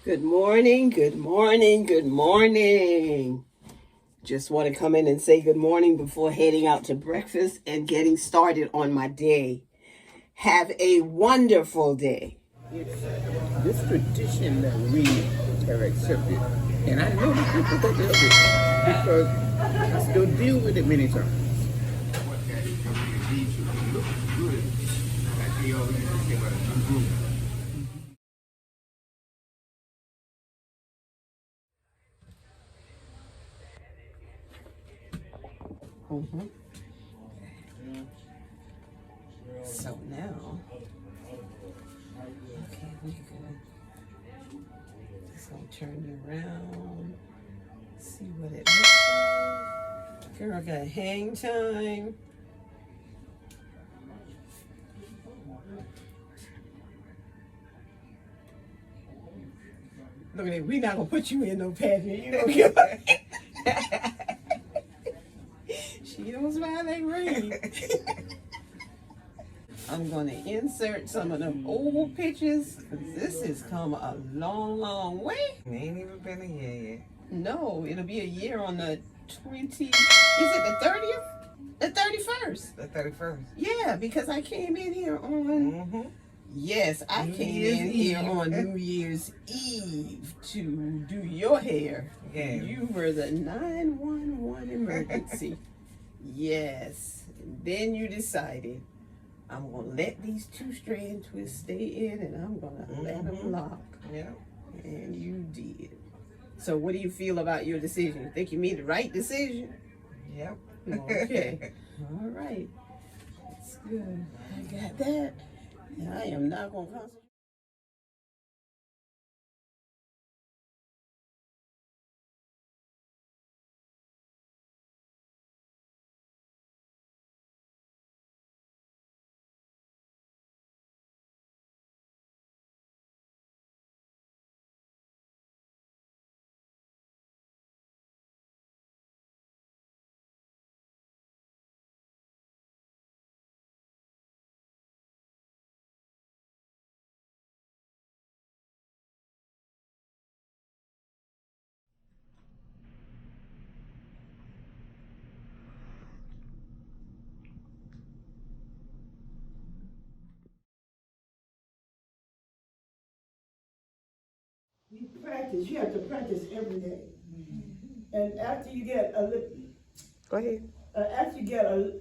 Good morning, good morning, good morning. Just want to come in and say good morning before heading out to breakfast and getting started on my day. Have a wonderful day. It's this tradition that we have accepted, and I know that people think of it because I still deal with it many times. What that is, it needs to look good, like they always used to say about a new groom. So now, okay, we good. Just gonna turn you around, see what it looks like. Girl got hang time. Look at it, we not gonna put you in no pageant, you don't give a She knows why they ring. I'm gonna insert some of them old pictures, because this has come a long, long way. It ain't even been a year yet. No, it'll be a year on the 20, is it the 30th? The 31st. The 31st. Yeah, because I came in here on, yes, I came in here on New Year's Eve to do your hair. Yeah. You were the 911 emergency. Yes. And then you decided, I'm going to let these 2-strand twists stay in and I'm going to let them lock. Yeah. And you did. So what do you feel about your decision? You think you made the right decision? Yep. Okay. All right. That's good. I got that. And I am not going to concentrate. You practice. You have to practice every day. And after you get a little, Go ahead. after you get a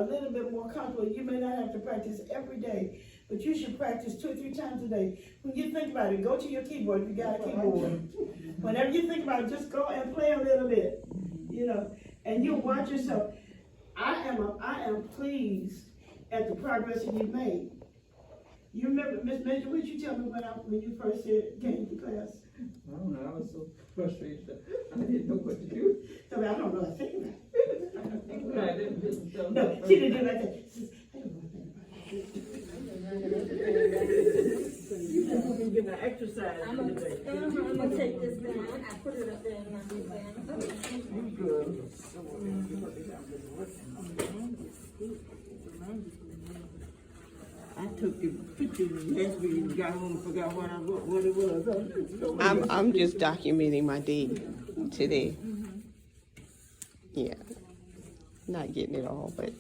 little bit more comfortable, you may not have to practice every day, but you should practice 2 or 3 times a day. When you think about it, go to your keyboard if you got a keyboard. Whenever you think about it, just go and play a little bit, and you'll watch yourself. I am pleased at the progress that you've made. You remember, Miss Major, what did you tell me when you first came to class? I don't know, I was so frustrated that I didn't know what to do. So I don't know a thing about it. I didn't listen to No, she didn't do like that. She says, I don't know a thing about it. You just been getting an exercise. I'm gonna take this down. I put it up there in my big bag. You good. I took the picture last week and got home and forgot what it was. I'm just documenting my day today. Yeah. Not getting it all, but.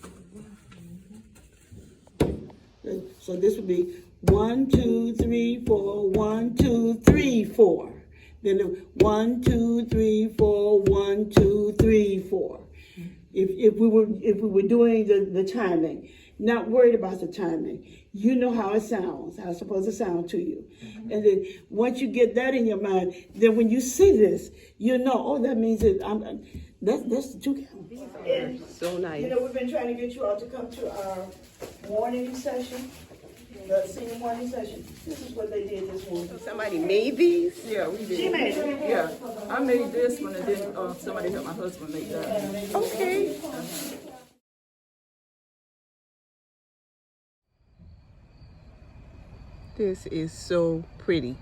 So this would be 1, 2, 3, 4, 1, 2, 3, 4. Then 1, 2, 3, 4, 1, 2, 3, 4. If we were doing the timing, not worried about the timing. You know how it sounds, how it's supposed to sound to you. And then once you get that in your mind, then when you see this, you know, oh, that means that that's the 2 count. So nice. We've been trying to get you all to come to our morning session, the senior morning session. This is what they did this morning. Somebody made these? Yeah, we did. She made it. Yeah, I made this one and then somebody helped my husband make that. Okay. This is so pretty.